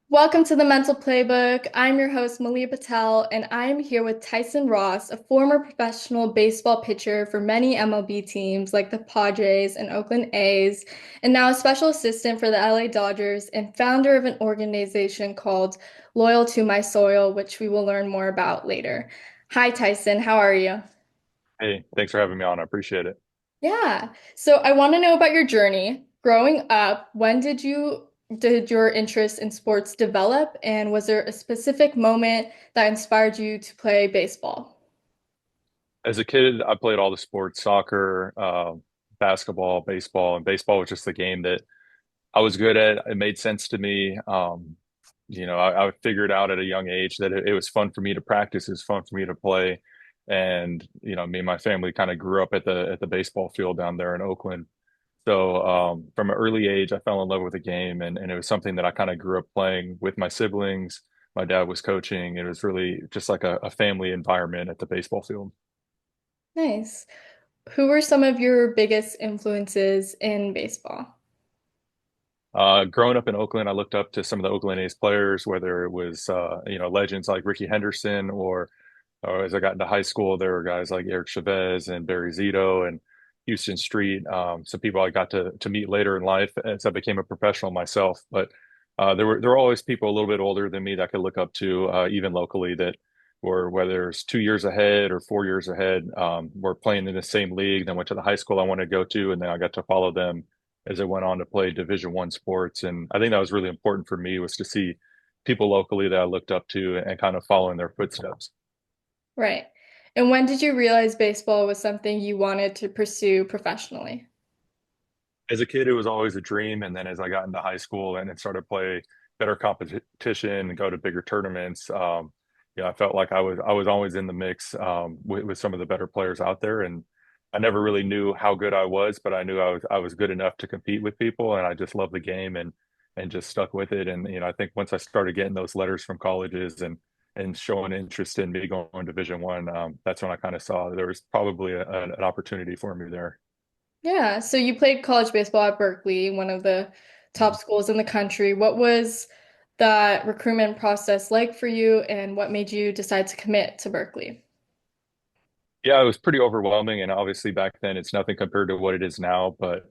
Welcome to the Mental Playbook. I'm your host, Malia Patel, and I'm here with Tyson Ross, a former professional baseball pitcher for many MLB teams like the Padres and Oakland A's, and now a special assistant for the LA Dodgers and founder of an organization called Loyal to My Soil, which we will learn more about later. Hi, Tyson. How are you? Hey, thanks for having me on. I appreciate it. Yeah. So I want to know about your journey. Growing up, when did your interest in sports develop, and was there a specific moment that inspired you to play baseball? As a kid, I played all the sports, soccer, basketball, baseball, and baseball was just the game that I was good at. It made sense to me. I figured out at a young age that it was fun for me to practice. It was fun for me to play. And, me and my family kind of grew up at the baseball field down there in Oakland. So from an early age, I fell in love with the game, and it was something that I kind of grew up playing with my siblings. My dad was coaching. It was really just like a family environment at the baseball field. Nice. Who were some of your biggest influences in baseball? Growing up in Oakland, I looked up to some of the Oakland A's players, whether it was legends like Ricky Henderson, or as I got into high school, there were guys like Eric Chavez and Barry Zito and Houston Street. Some people I got to meet later in life as I became a professional myself. But there were always people a little bit older than me that I could look up to, even locally, that were whether it's 2 years ahead or 4 years ahead. Were playing in the same league, then went to the high school I wanted to go to, and then I got to follow them as I went on to play Division I sports. And I think that was really important for me, was to see people locally that I looked up to and kind of follow in their footsteps. Right. And when did you realize baseball was something you wanted to pursue professionally? As a kid, it was always a dream. And then as I got into high school and started to play better competition and go to bigger tournaments, I felt like I was always in the mix with some of the better players out there. And I never really knew how good I was, but I knew I was good enough to compete with people. And I just loved the game and just stuck with it. And I think once I started getting those letters from colleges and showing interest in me going to Division I, that's when I kind of saw there was probably an opportunity for me there. Yeah, so you played college baseball at Berkeley, one of the top schools in the country. What was that recruitment process like for you, and what made you decide to commit to Berkeley? Yeah, it was pretty overwhelming, and obviously back then it's nothing compared to what it is now. But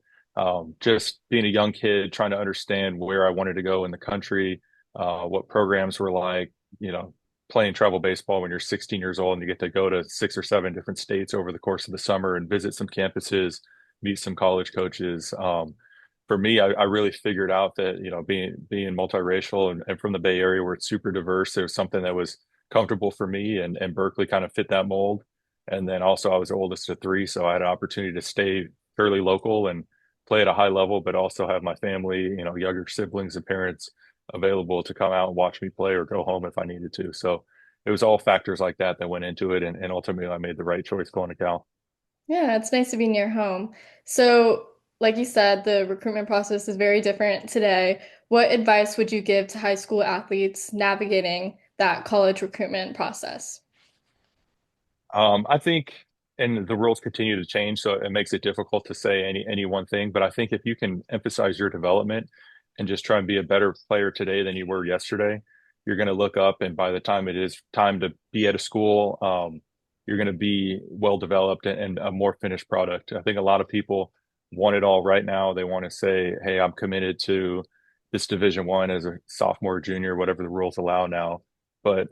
just being a young kid, trying to understand where I wanted to go in the country, what programs were like, playing travel baseball when you're 16 years old and you get to go to 6 or 7 different states over the course of the summer and visit some campuses, meet some college coaches. For me, I really figured out that being multiracial and from the Bay Area where it's super diverse, there was something that was comfortable for me, and Berkeley kind of fit that mold. And then also I was the oldest of three, so I had an opportunity to stay fairly local and play at a high level, but also have my family, younger siblings and parents available to come out and watch me play or go home if I needed to. So it was all factors like that that went into it. And ultimately I made the right choice going to Cal. Yeah, it's nice to be near home. So, like you said, the recruitment process is very different today. What advice would you give to high school athletes navigating that college recruitment process? I think, and the rules continue to change, so it makes it difficult to say any one thing. But I think if you can emphasize your development and just try and be a better player today than you were yesterday, you're going to look up, and by the time it is time to be at a school, you're going to be well developed and a more finished product. I think a lot of people want it all right now. They want to say, "Hey, I'm committed to this Division I as a sophomore, junior, whatever the rules allow now." But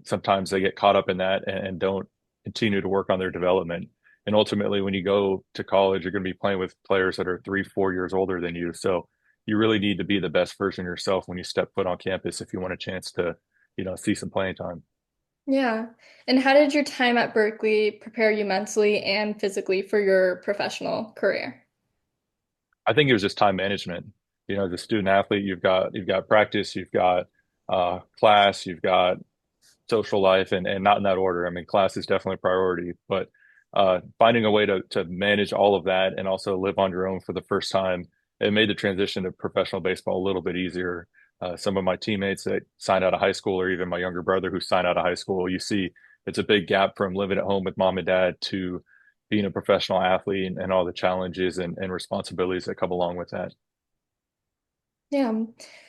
sometimes they get caught up in that and don't continue to work on their development. And ultimately, when you go to college, you're going to be playing with players that are 3, 4 years older than you. So you really need to be the best version of yourself when you step foot on campus if you want a chance to, see some playing time. Yeah. And how did your time at Berkeley prepare you mentally and physically for your professional career? I think it was just time management. As a student athlete, you've got practice, you've got class, you've got social life, and not in that order. I mean, class is definitely a priority, but finding a way to manage all of that and also live on your own for the first time, it made the transition to professional baseball a little bit easier. Some of my teammates that signed out of high school, or even my younger brother who signed out of high school, you see it's a big gap from living at home with mom and dad to being a professional athlete and all the challenges and responsibilities that come along with that. Yeah.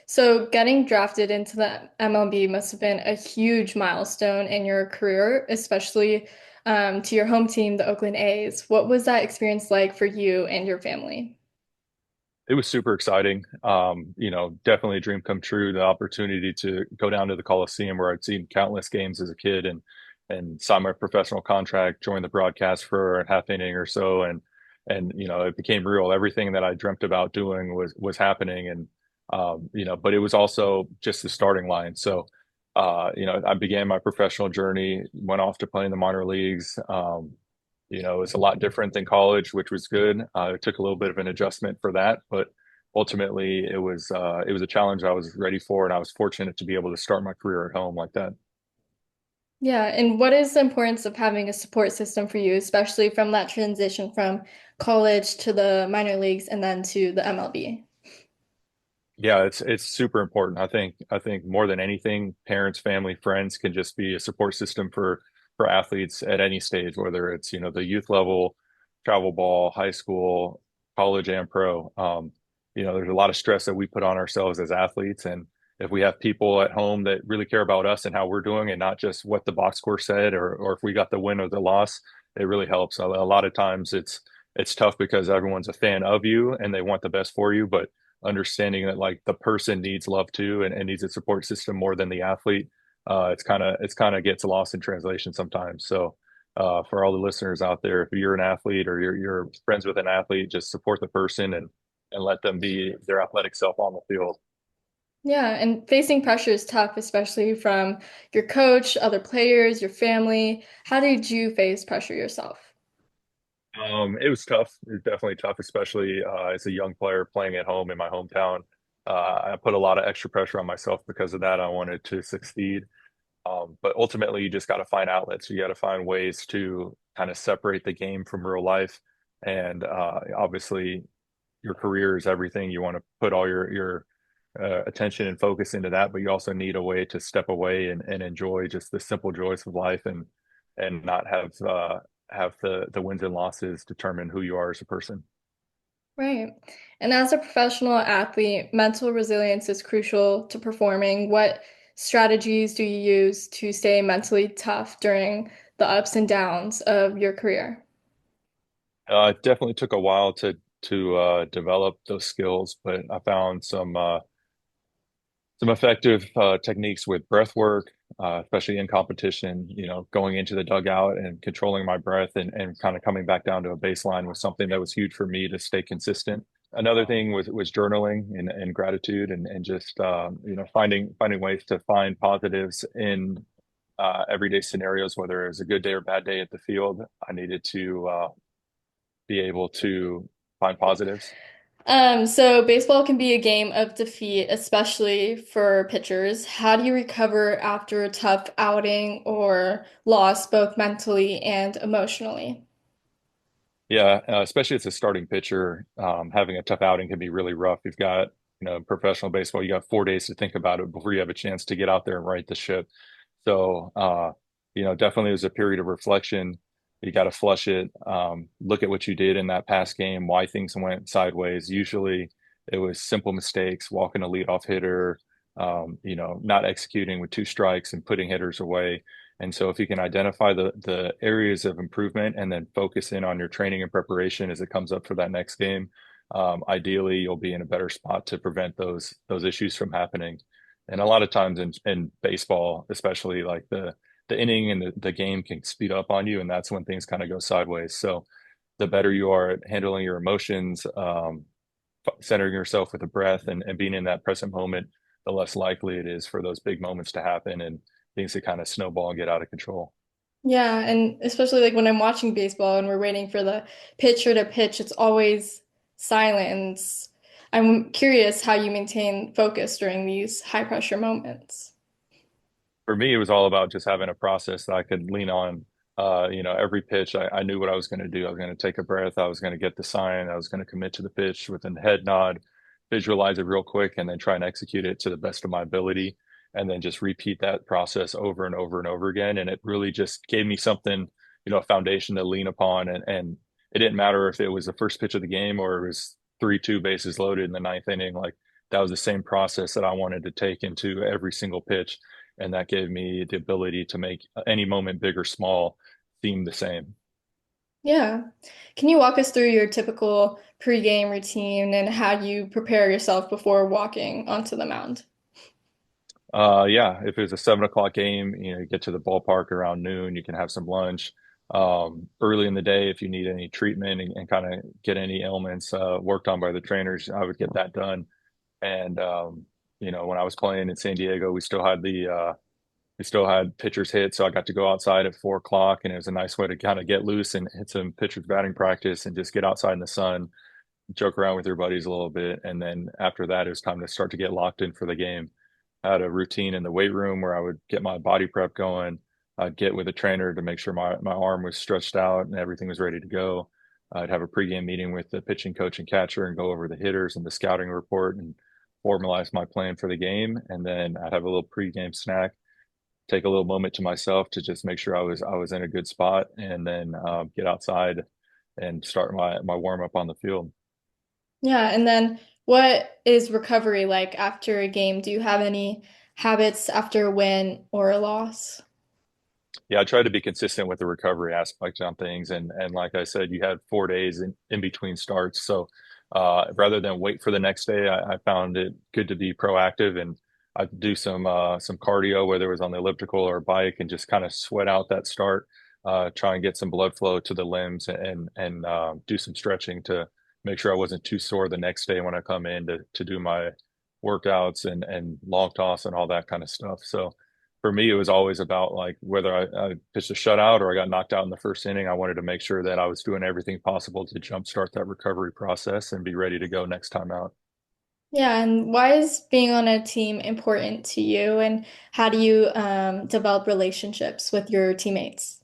So getting drafted into the MLB must have been a huge milestone in your career, especially to your home team, the Oakland A's. What was that experience like for you and your family? It was super exciting. Definitely a dream come true. The opportunity to go down to the Coliseum where I'd seen countless games as a kid and sign my professional contract, join the broadcast for a half inning or so, and it became real. Everything that I dreamt about doing was happening, and but it was also just the starting line. So, I began my professional journey, went off to play in the minor leagues. It was a lot different than college, which was good. It took a little bit of an adjustment for that, but ultimately it was a challenge I was ready for, and I was fortunate to be able to start my career at home like that. Yeah, and what is the importance of having a support system for you, especially from that transition from college to the minor leagues and then to the MLB? Yeah, it's super important. I think more than anything, parents, family, friends can just be a support system for athletes at any stage, whether it's the youth level, travel ball, high school, college, and pro. There's a lot of stress that we put on ourselves as athletes, and if we have people at home that really care about us and how we're doing, and not just what the box score said or if we got the win or the loss, it really helps. A lot of times it's tough because everyone's a fan of you and they want the best for you, but understanding that like the person needs love too and needs a support system more than the athlete. It's kind of gets lost in translation sometimes. So for all the listeners out there, if you're an athlete or you're friends with an athlete, just support the person and let them be their athletic self on the field. Yeah, and facing pressure is tough, especially from your coach, other players, your family. How did you face pressure yourself? It was tough. It was definitely tough, especially as a young player playing at home in my hometown. I put a lot of extra pressure on myself because of that. I wanted to succeed. But ultimately, you just got to find outlets. You got to find ways to kind of separate the game from real life. And obviously, your career is everything. You want to put all your attention and focus into that, but you also need a way to step away and enjoy just the simple joys of life and not have the wins and losses determine who you are as a person. Right. And as a professional athlete, mental resilience is crucial to performing. What strategies do you use to stay mentally tough during the ups and downs of your career? It definitely took a while to develop those skills, but I found some effective techniques with breath work, especially in competition, going into the dugout and controlling my breath and kind of coming back down to a baseline was something that was huge for me to stay consistent. Another thing was journaling and gratitude and just finding ways to find positives in everyday scenarios, whether it was a good day or bad day at the field. I needed to be able to find positives. So baseball can be a game of defeat, especially for pitchers. How do you recover after a tough outing or loss, both mentally and emotionally? Yeah, especially as a starting pitcher, having a tough outing can be really rough. You've got, professional baseball, you got 4 days to think about it before you have a chance to get out there and right the ship. So, definitely it was a period of reflection. You got to flush it, look at what you did in that past game, why things went sideways. Usually it was simple mistakes, walking a leadoff hitter, not executing with two strikes and putting hitters away. And so if you can identify the areas of improvement and then focus in on your training and preparation as it comes up for that next game, ideally you'll be in a better spot to prevent those issues from happening. And a lot of times in baseball, especially like the inning and the game can speed up on you, and that's when things kind of go sideways. So the better you are at handling your emotions, centering yourself with a breath and being in that present moment, the less likely it is for those big moments to happen and things to kind of snowball and get out of control. Yeah, and especially like when I'm watching baseball and we're waiting for the pitcher to pitch, it's always silence. I'm curious how you maintain focus during these high pressure moments. For me, it was all about just having a process that I could lean on. Every pitch, I knew what I was going to do. I was going to take a breath. I was going to get the sign. I was going to commit to the pitch with a head nod, visualize it real quick, and then try and execute it to the best of my ability. And then just repeat that process over and over and over again. And it really just gave me something, a foundation to lean upon. And it didn't matter if it was the first pitch of the game or it was 3-2 bases loaded in the ninth inning. Like that was the same process that I wanted to take into every single pitch. And that gave me the ability to make any moment, big or small, seem the same. Yeah. Can you walk us through your typical pregame routine and how you prepare yourself before walking onto the mound? Yeah, if it was a 7 o'clock game, you get to the ballpark around noon, you can have some lunch. Early in the day, if you need any treatment and kind of get any ailments worked on by the trainers, I would get that done. And when I was playing in San Diego, we still had pitchers hit, so I got to go outside at 4 o'clock, and it was a nice way to kind of get loose and hit some pitchers batting practice and just get outside in the sun, joke around with your buddies a little bit, and then after that, it was time to start to get locked in for the game. I had a routine in the weight room where I would get my body prep going. I'd get with a trainer to make sure my arm was stretched out and everything was ready to go. I'd have a pregame meeting with the pitching coach and catcher and go over the hitters and the scouting report and formalize my plan for the game. And then I'd have a little pregame snack, take a little moment to myself to just make sure I was in a good spot, and then get outside and start my warm up on the field. Yeah, and then what is recovery like after a game? Do you have any habits after a win or a loss? Yeah, I try to be consistent with the recovery aspect on things, and like I said, you had 4 days in between starts, so rather than wait for the next day, I found it good to be proactive, and I do some cardio, whether it was on the elliptical or bike, and just kind of sweat out that start, try and get some blood flow to the limbs, and do some stretching to make sure I wasn't too sore the next day when I come in to do my workouts and long toss and all that kind of stuff. So for me, it was always about like whether I pitched a shutout or I got knocked out in the first inning. I wanted to make sure that I was doing everything possible to jumpstart that recovery process and be ready to go next time out. Yeah, and why is being on a team important to you, and how do you develop relationships with your teammates?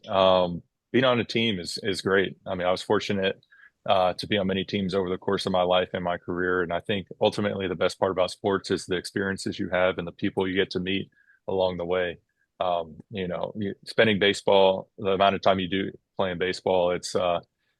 Being on a team is great. I mean, I was fortunate to be on many teams over the course of my life and my career, and I think ultimately the best part about sports is the experiences you have and the people you get to meet along the way. Spending baseball, the amount of time you do playing baseball,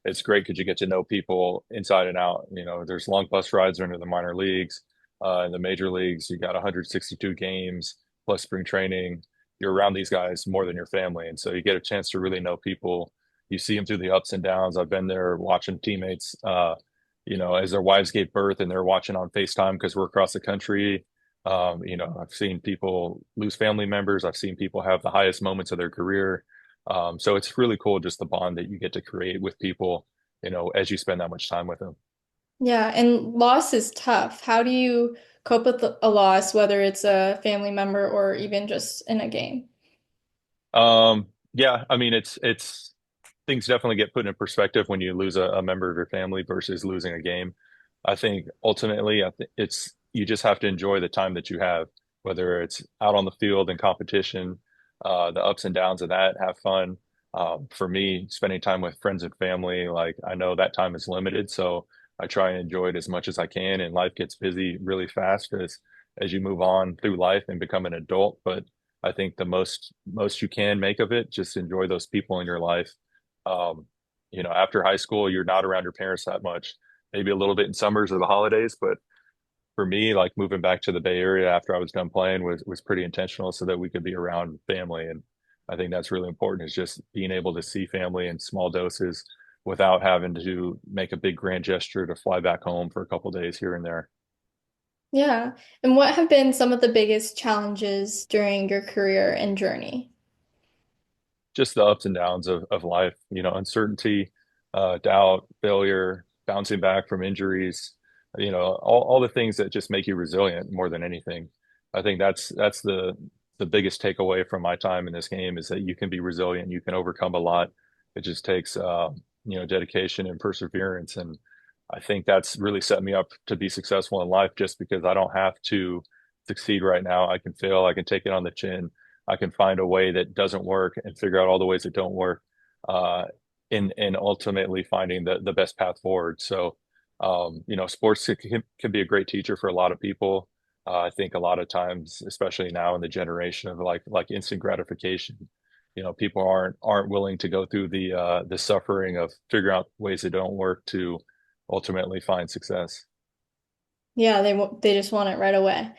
it's great because you get to know people inside and out. There's long bus rides into the minor leagues. In the major leagues, you got 162 games plus spring training. You're around these guys more than your family. And so you get a chance to really know people. You see them through the ups and downs. I've been there watching teammates, as their wives gave birth and they're watching on FaceTime because we're across the country. I've seen people lose family members. I've seen people have the highest moments of their career. So it's really cool just the bond that you get to create with people, as you spend that much time with them. Yeah, and loss is tough. How do you cope with a loss, whether it's a family member or even just in a game? Yeah, I mean, it's things definitely get put in perspective when you lose a member of your family versus losing a game. I think ultimately, it's you just have to enjoy the time that you have, whether it's out on the field in competition, the ups and downs of that, have fun. For me, spending time with friends and family, like I know that time is limited, so I try and enjoy it as much as I can. And life gets busy really fast as you move on through life and become an adult. But I think the most you can make of it, just enjoy those people in your life. Um, After high school, you're not around your parents that much. Maybe a little bit in summers or the holidays, but for me, like moving back to the Bay Area after I was done playing was pretty intentional so that we could be around family. And I think that's really important is just being able to see family in small doses without having to make a big grand gesture to fly back home for a couple days here and there. Yeah. And what have been some of the biggest challenges during your career and journey? Just the ups and downs of life, uncertainty, doubt, failure, bouncing back from injuries, all the things that just make you resilient more than anything. I think that's the biggest takeaway from my time in this game is that you can be resilient, you can overcome a lot. It just takes dedication and perseverance. And I think that's really set me up to be successful in life just because I don't have to succeed right now. I can fail, I can take it on the chin. I can find a way that doesn't work and figure out all the ways that don't work, uh, in ultimately finding the best path forward. So, sports can be a great teacher for a lot of people. I think a lot of times, especially now in the generation of like instant gratification, people aren't willing to go through the suffering of figuring out ways that don't work to ultimately find success. Yeah, they just want it right away.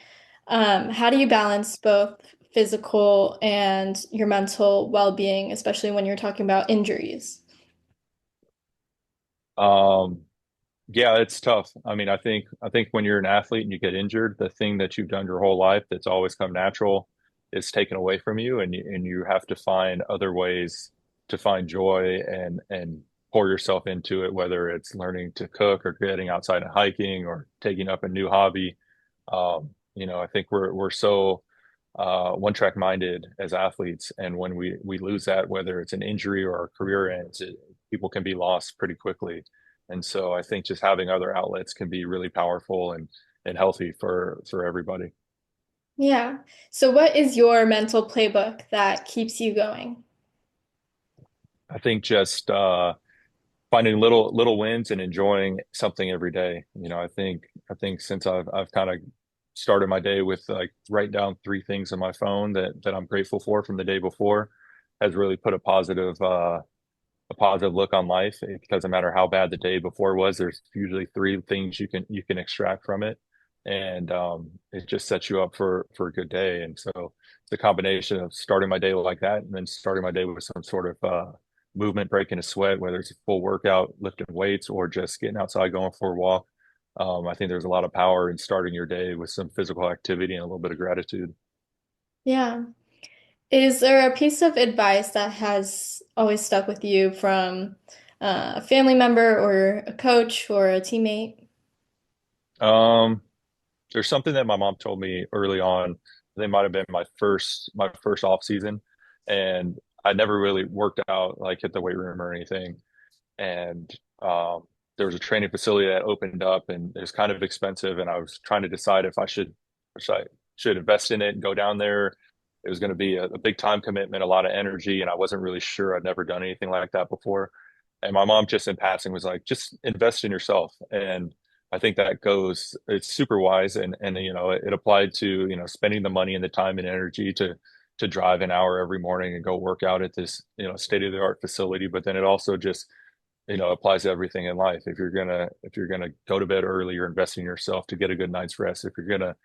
How do you balance both physical and your mental well-being, especially when you're talking about injuries? Um, Yeah, it's tough. I mean, I think when you're an athlete and you get injured, the thing that you've done your whole life that's always come natural is taken away from you, and you have to find other ways to find joy and pour yourself into it, whether it's learning to cook or getting outside and hiking or taking up a new hobby. I think we're so one track minded as athletes, and when we lose that, whether it's an injury or our career ends, people can be lost pretty quickly. And so I think just having other outlets can be really powerful and healthy for everybody. Yeah. So what is your mental playbook that keeps you going? I think just finding little wins and enjoying something every day. I think since I've kind of started my day with like write down three things on my phone that I'm grateful for from the day before has really put a positive look on life. It doesn't matter how bad the day before was. There's usually three things you can extract from it, and it just sets you up for a good day. And so the combination of starting my day like that, and then starting my day with some sort of movement, breaking a sweat, whether it's a full workout, lifting weights, or just getting outside, going for a walk. I think there's a lot of power in starting your day with some physical activity and a little bit of gratitude. Yeah. Is there a piece of advice that has always stuck with you from a family member or a coach or a teammate? Um, there's something that my mom told me early on. They might have been my first off season, and I never really worked out like at the weight room or anything. And there was a training facility that opened up, and it was kind of expensive. And I was trying to decide if I should invest in it and go down there. It was going to be a big time commitment, a lot of energy, and I wasn't really sure. I'd never done anything like that before. And my mom just in passing was like, just invest in yourself. And I think that goes, it's super wise. And it applied to, spending the money and the time and energy to drive an hour every morning and go work out at this, state of the art facility. But then it also just applies to everything in life. If you're gonna go to bed early, you're investing in yourself to get a good night's rest. If you're gonna,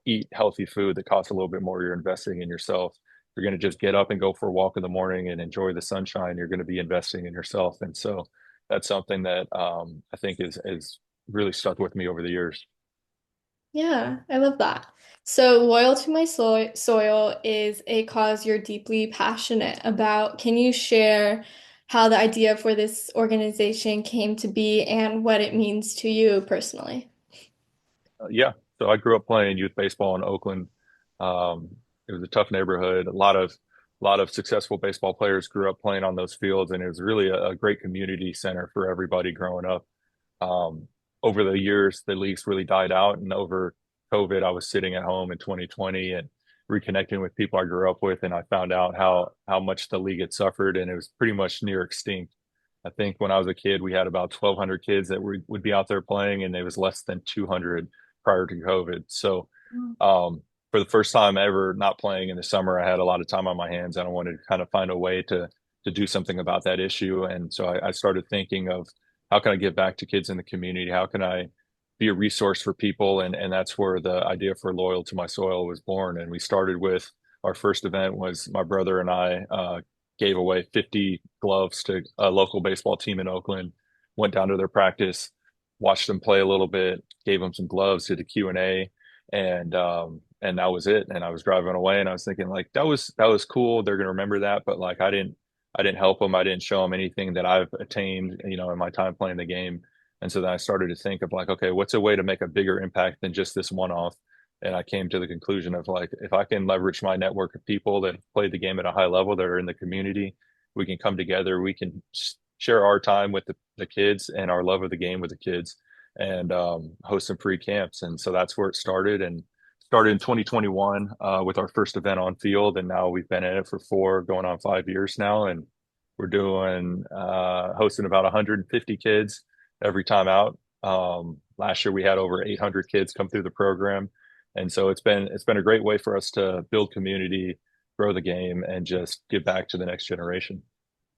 eat healthy food that costs a little bit more, you're investing in yourself. If you're gonna just get up and go for a walk in the morning and enjoy the sunshine, you're gonna be investing in yourself. And so that's something that I think is really stuck with me over the years. Yeah, I love that. So, Loyal to My Soil is a cause you're deeply passionate about. Can you share how the idea for this organization came to be and what it means to you personally? Yeah. So I grew up playing youth baseball in Oakland. It was a tough neighborhood. A lot of successful baseball players grew up playing on those fields, and it was really a great community center for everybody growing up. Um, Over the years, the leagues really died out, and over COVID, I was sitting at home in 2020 and reconnecting with people I grew up with, and I found out how much the league had suffered, and it was pretty much near extinct. I think when I was a kid, we had about 1,200 kids that would be out there playing, and there was less than 200 prior to COVID. So, um, for the first time ever not playing in the summer, I had a lot of time on my hands, and I wanted to kind of find a way to do something about that issue. And so I started thinking of how can I give back to kids in the community? How can I be a resource for people? And that's where the idea for Loyal to My Soil was born. And we started with our first event was my brother and I gave away 50 gloves to a local baseball team in Oakland, went down to their practice, watched them play a little bit, gave them some gloves, did a Q&A, and that was it. And I was driving away and I was thinking like that was cool. They're gonna remember that, but like I didn't help them. I didn't show them anything that I've attained, in my time playing the game. And so then I started to think of like, okay, what's a way to make a bigger impact than just this one off? And I came to the conclusion of like, if I can leverage my network of people that play the game at a high level that are in the community, we can come together. We can share our time with the kids and our love of the game with the kids and host some free camps. And so that's where it started. And started in 2021 with our first event on field, and now we've been in it for 4, going on 5 years now, and we're doing hosting about 150 kids every time out. Last year we had over 800 kids come through the program, and so it's been a great way for us to build community, grow the game, and just give back to the next generation.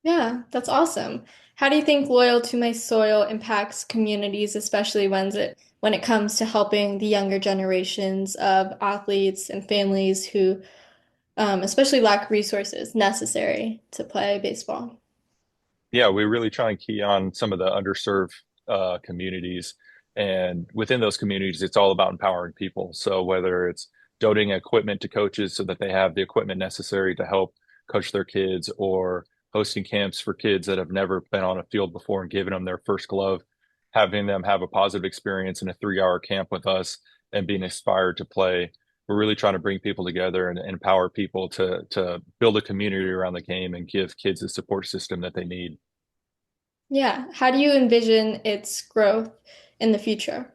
Yeah, that's awesome. How do you think Loyal to My Soil impacts communities, especially when it comes to helping the younger generations of athletes and families who especially lack resources necessary to play baseball? Yeah, we really try and key on some of the underserved communities. And within those communities, it's all about empowering people. So whether it's donating equipment to coaches so that they have the equipment necessary to help coach their kids, or hosting camps for kids that have never been on a field before and giving them their first glove, having them have a positive experience in a 3 hour camp with us and being inspired to play. We're really trying to bring people together and empower people to build a community around the game and give kids the support system that they need. Yeah. How do you envision its growth in the future?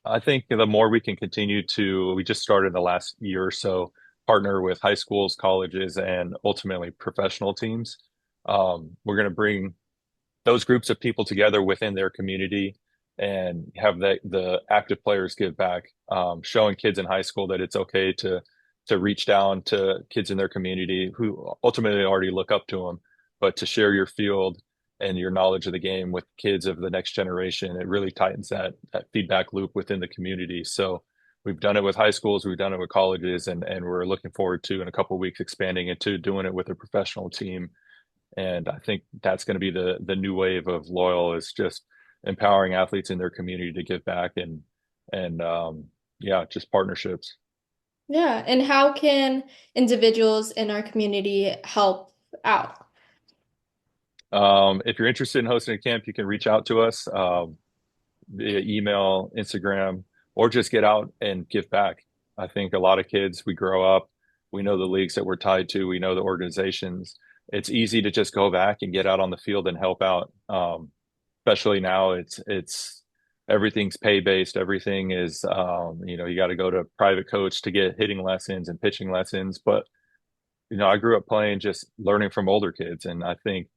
I think the more we can continue to, we just started the last year or so, partner with high schools, colleges, and ultimately professional teams. We're going to bring those groups of people together within their community and have the active players give back, showing kids in high school that it's okay to reach down to kids in their community who ultimately already look up to them, but to share your field and your knowledge of the game with kids of the next generation. It really tightens that feedback loop within the community. So we've done it with high schools, we've done it with colleges, and we're looking forward to in a couple of weeks expanding into doing it with a professional team. And I think that's going to be the new wave of Loyal, is just empowering athletes in their community to give back, and yeah, just partnerships. Yeah. And how can individuals in our community help out? If you're interested in hosting a camp, you can reach out to us via email, Instagram, or just get out and give back. I think a lot of kids, we grow up, we know the leagues that we're tied to, we know the organizations. It's easy to just go back and get out on the field and help out. Especially now, it's everything's pay based. Everything is, you got to go to a private coach to get hitting lessons and pitching lessons. But I grew up playing, just learning from older kids, and I think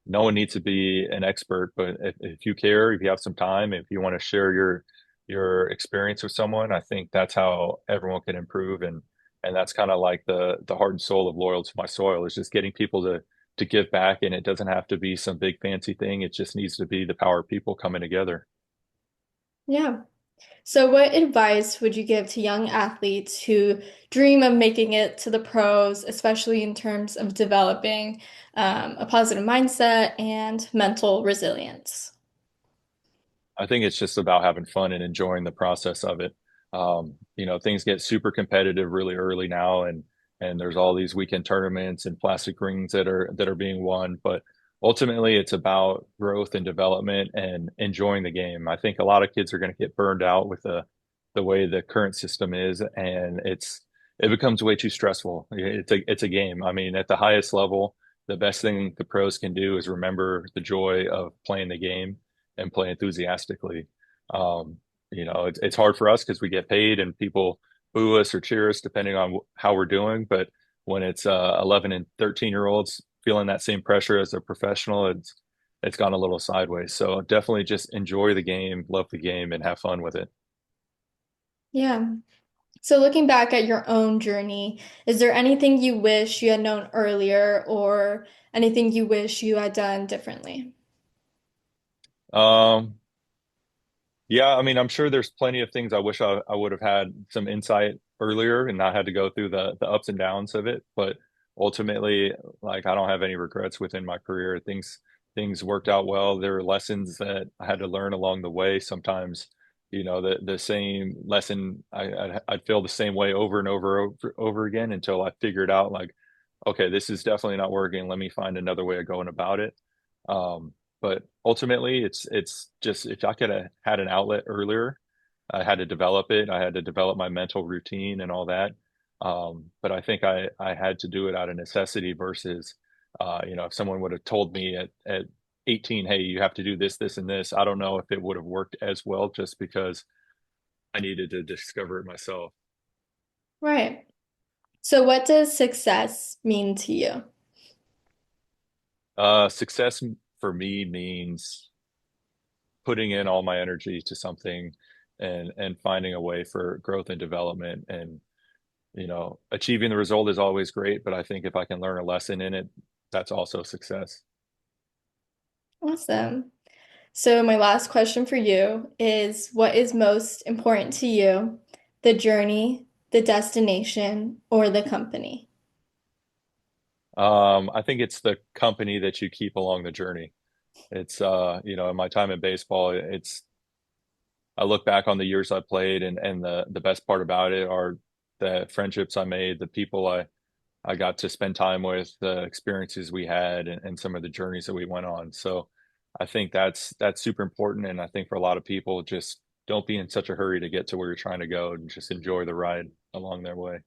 no one needs to be an expert, but if you care, if you have some time, if you want to share your experience with someone, I think that's how everyone can improve, and that's kind of like the heart and soul of Loyal to My Soil, is just getting people to give back, and it doesn't have to be some big fancy thing. It just needs to be the power of people coming together. Yeah. So, what advice would you give to young athletes who dream of making it to the pros, especially in terms of developing a positive mindset and mental resilience? I think it's just about having fun and enjoying the process of it. Things get super competitive really early now, and there's all these weekend tournaments and plastic rings that are being won. But ultimately, it's about growth and development and enjoying the game. I think a lot of kids are going to get burned out with the way the current system is, and it becomes way too stressful. It's a game. I mean, at the highest level, the best thing the pros can do is remember the joy of playing the game and play enthusiastically. Um, it's hard for us because we get paid and people boo us or cheer us depending on how we're doing. But when it's 11 and 13-year olds feeling that same pressure as a professional, it's gone a little sideways. So definitely just enjoy the game, love the game, and have fun with it. Yeah. So, looking back at your own journey, is there anything you wish you had known earlier or anything you wish you had done differently? Um, Yeah, I mean, I'm sure there's plenty of things I wish I would have had some insight earlier and not had to go through the ups and downs of it. But ultimately, like, I don't have any regrets within my career. Things worked out well. There were lessons that I had to learn along the way. Sometimes, the same lesson I'd feel the same way over again until I figured out, like, okay, this is definitely not working. Let me find another way of going about it. But ultimately, it's just, if I could have had an outlet earlier, I had to develop it. I had to develop my mental routine and all that. But I think I had to do it out of necessity versus, if someone would have told me at 18, hey, you have to do this, this, and this, I don't know if it would have worked as well, just because I needed to discover it myself. Right. So, what does success mean to you? Success for me means putting in all my energy to something and finding a way for growth and development, and achieving the result is always great, but I think if I can learn a lesson in it, that's also success. Awesome. So my last question for you is what is most important to you, the journey, the destination, or the company? I think it's the company that you keep along the journey. In my time in baseball, I look back on the years I played and the best part about it are the friendships I made, the people I got to spend time with, the experiences we had and some of the journeys that we went on. So I think that's super important. And I think for a lot of people, just don't be in such a hurry to get to where you're trying to go and just enjoy the ride along their way.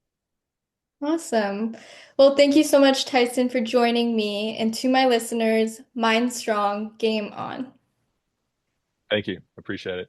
Awesome. Well, thank you so much, Tyson, for joining me. And to my listeners, mind strong, game on. Thank you. Appreciate it.